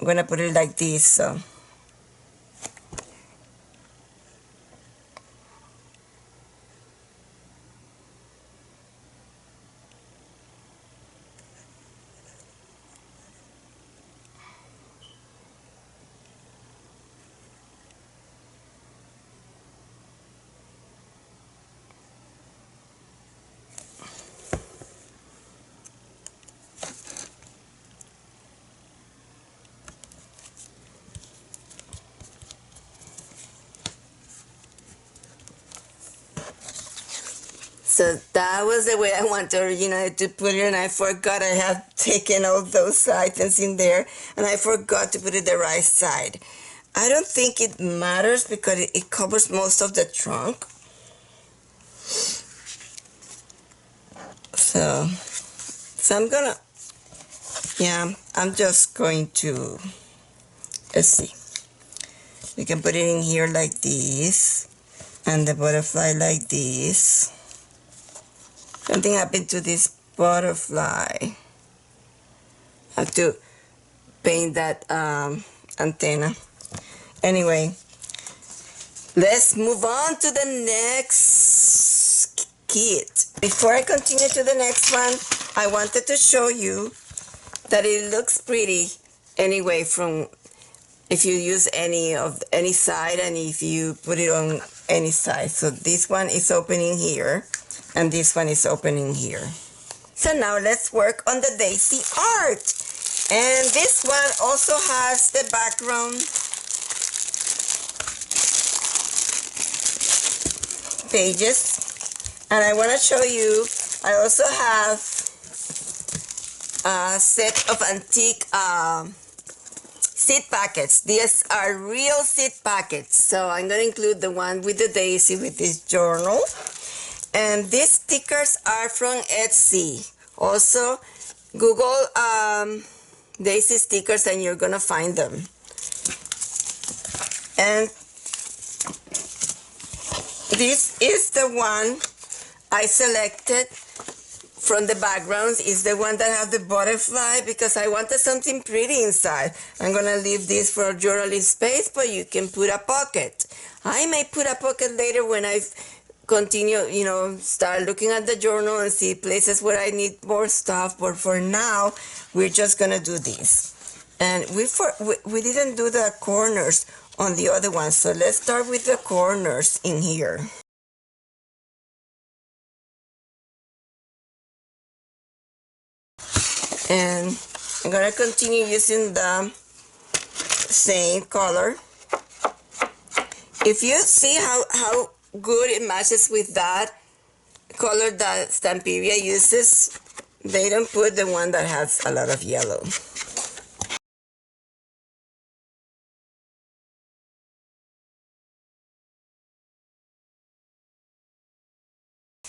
I'm gonna put it like this, so. So that was the way I wanted originally to put it, and I forgot I had taken all those items in there, and I forgot to put it the right side. I don't think it matters because it covers most of the trunk. So I'm just going to, let's see. We can put it in here like this, and the butterfly like this. Something happened to this butterfly. I have to paint that antenna. Anyway, let's move on to the next kit. Before I continue to the next one, I wanted to show you that it looks pretty anyway from if you use any side and if you put it on any side. So this one is opening here. And this one is opening here. So now let's work on the daisy art. And this one also has the background pages. And I want to show you, I also have a set of antique seed packets. These are real seed packets. So I'm going to include the one with the daisy with this journal. And these stickers are from Etsy. Also, Google daisy stickers and you're gonna find them. And this is the one I selected from the backgrounds. Is the one that has the butterfly because I wanted something pretty inside. I'm gonna leave this for journaling space, but you can put a pocket. I may put a pocket later when I've continue, start looking at the journal and see places where I need more stuff. But for now, we're just gonna do this. And we didn't do the corners on the other one, so let's start with the corners in here. And I'm gonna continue using the same color. If you see how good it matches with that color that Stamperia uses, they don't put the one that has a lot of yellow.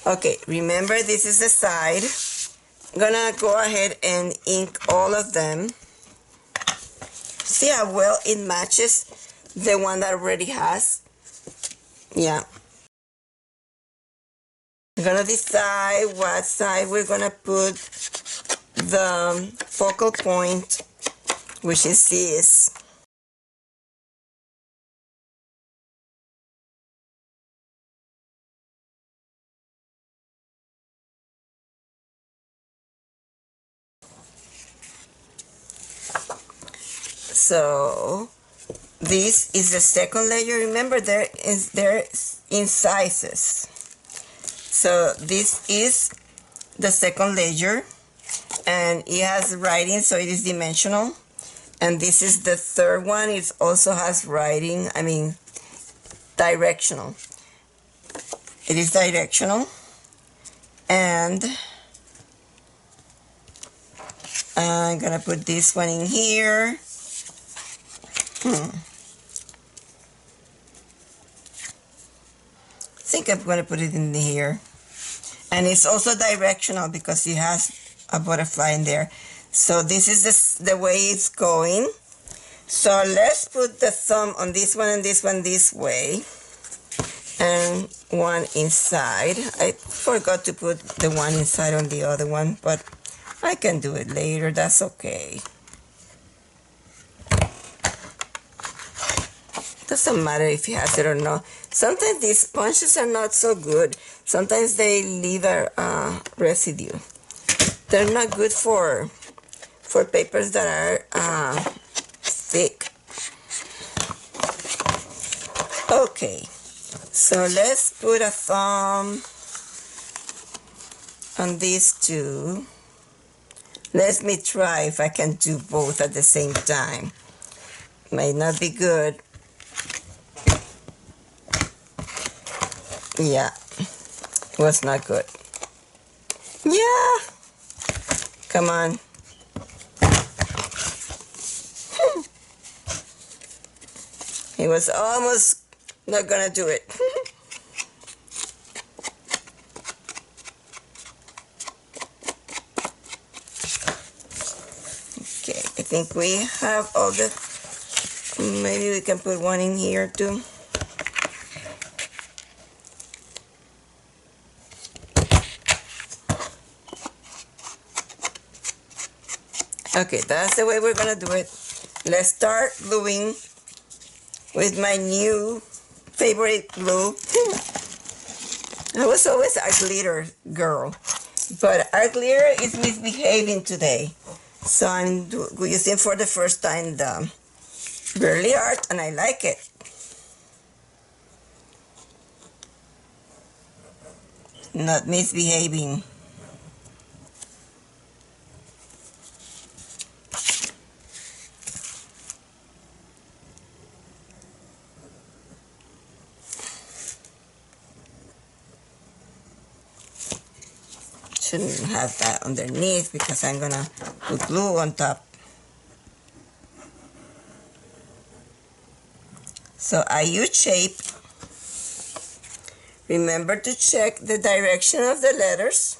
Okay, remember this is the side. I'm gonna go ahead and ink all of them. See how well it matches the one that already has. Yeah. We're gonna decide what side we're gonna put the focal point, which is this. So this is the second layer. Remember, there in sizes. So this is the second layer, and it has writing, so it is dimensional. And this is the third one. It also has writing, I mean directional. It is directional. And I'm gonna put this one in here. I think I'm gonna put it in here. And it's also directional because it has a butterfly in there. So this is the way it's going. So let's put the thumb on this one and this one this way. And one inside. I forgot to put the one inside on the other one, but I can do it later, that's okay. Doesn't matter if he has it or not. Sometimes these sponges are not so good. Sometimes they leave a residue. They're not good for papers that are thick. Okay, so let's put a thumb on these two. Let me try if I can do both at the same time. Might not be good. Yeah, was not good. Yeah, come on. He was almost not gonna do it. Okay, I think we have all the, maybe we can put one in here too. Okay, that's the way we're gonna do it. Let's start gluing with my new favorite glue. I was always a glitter girl, but our glitter is misbehaving today. So I'm using for the first time the Burley Art, and I like it. Not misbehaving. Shouldn't have that underneath because I'm gonna put glue on top. So I use shape. Remember to check the direction of the letters.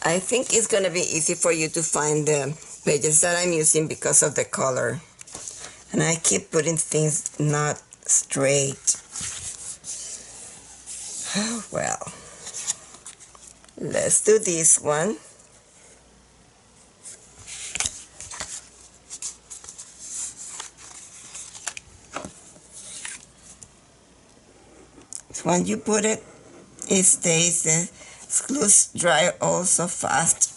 I think it's gonna be easy for you to find the pages that I'm using because of the color. And I keep putting things not straight. Well, let's do this one. When you put it, it stays. The glues dry also fast.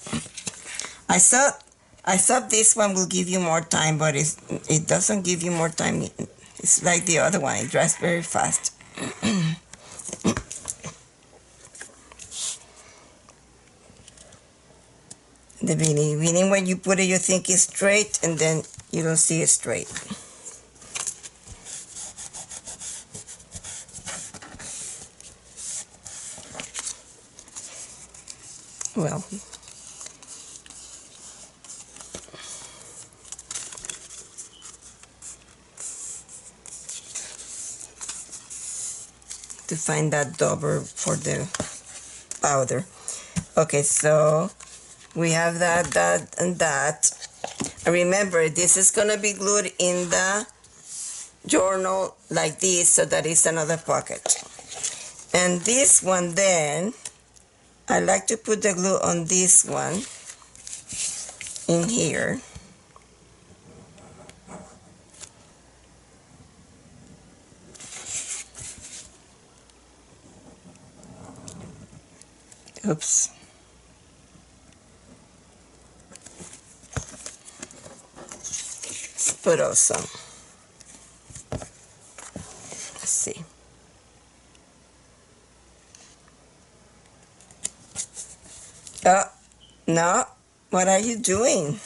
I thought this one will give you more time, but it doesn't give you more time. It's like the other one. It dries very fast. The beginning, when you put it, you think it's straight, and then you don't see it straight. Well, to find that dauber for the powder. Okay, so we have that, and that. And remember, this is gonna be glued in the journal like this, so that is another pocket. And this one then, I like to put the glue on this one in here. Oops. Let's put also. Let's see. Oh, no. What are you doing?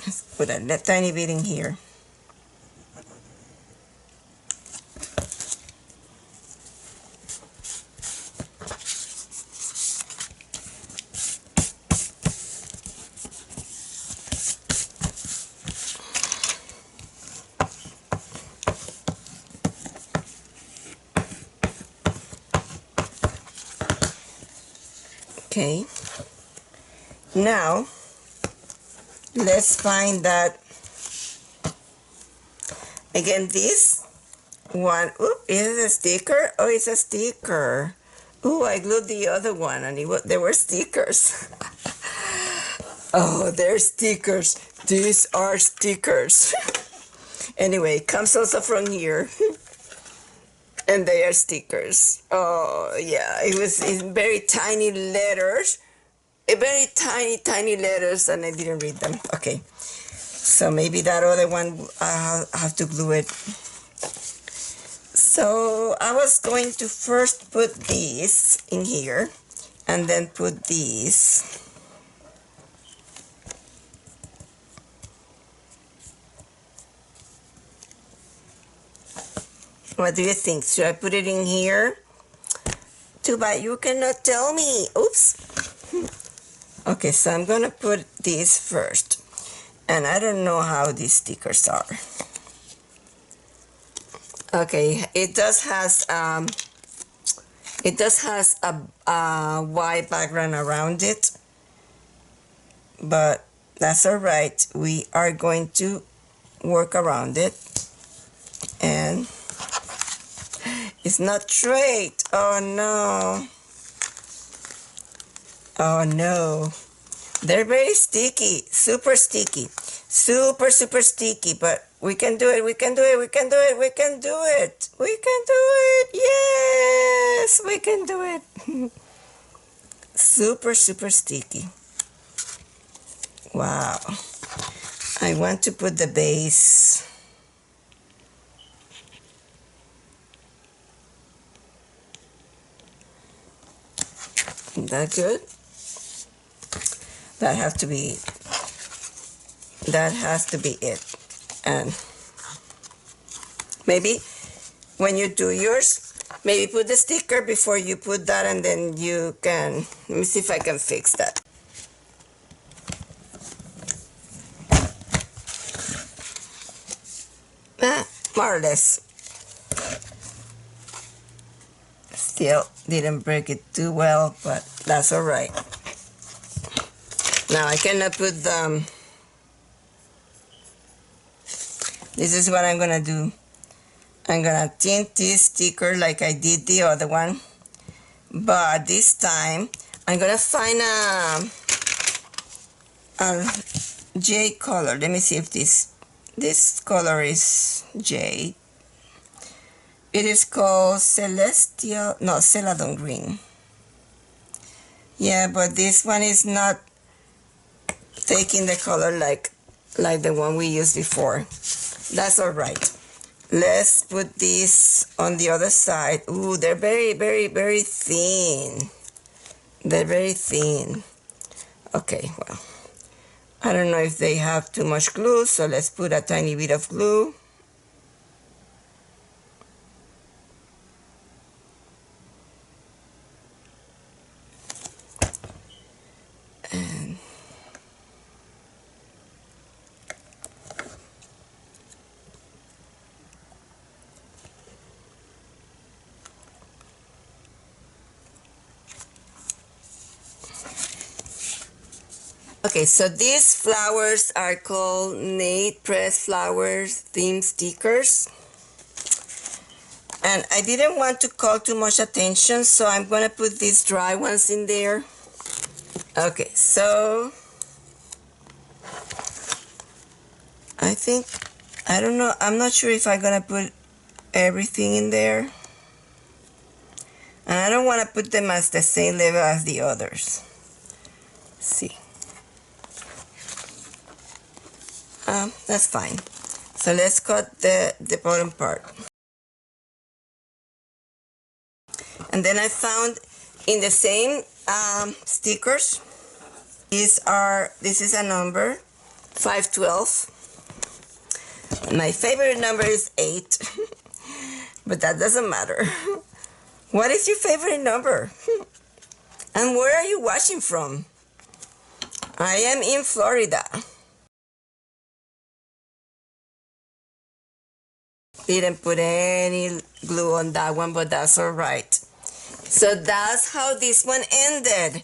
Let's put a tiny bit in here. Okay. Now, let's find that. Again, this one. Oop, is it a sticker? Oh, it's a sticker. Oh, I glued the other one, and there were stickers. Oh, they're stickers. These are stickers. Anyway, it comes also from here. And they are stickers. Oh, yeah, it was in very tiny letters. Very tiny letters, and I didn't read them. Okay, so maybe that other one, I'll have to glue it. So I was going to first put these in here, and then put these. What do you think? Should I put it in here? Too bad you cannot tell me. Oops. Okay, so I'm gonna put these first. And I don't know how these stickers are. Okay, it does has a white background around it, but that's all right. We are going to work around it, and it's not straight. Oh no! Oh no! They're very sticky, super sticky, super sticky. But we can do it. We can do it. We can do it. We can do it. We can do it. Yes, we can do it. Super sticky. Wow. I want to put the base. Is that good? That has to be it. And maybe when you do yours, maybe put the sticker before you put that, and then you can, let me see if I can fix that. More or less. Still didn't break it too well, but that's all right. Now I cannot put the, this is what I'm gonna do. I'm gonna tint this sticker like I did the other one, but this time I'm gonna find a jade color. Let me see if this color is jade. It is called Celadon green. Yeah, but this one is not taking the color like the one we used before. That's all right. Let's put this on the other side. Ooh, they're very thin. They're very thin. Okay, well, I don't know if they have too much glue, so let's put a tiny bit of glue. And Okay, so these flowers are called Nate Press Flowers theme stickers. And I didn't want to call too much attention, so I'm going to put these dry ones in there. Okay, so I think, I don't know, I'm not sure if I'm going to put everything in there. And I don't want to put them as the same level as the others. Let's see. That's fine. So let's cut the bottom part. And then I found in the same stickers, this is a number, 512. My favorite number is 8, but that doesn't matter. What is your favorite number? And where are you watching from? I am in Florida. Didn't put any glue on that one, but that's all right. So that's how this one ended.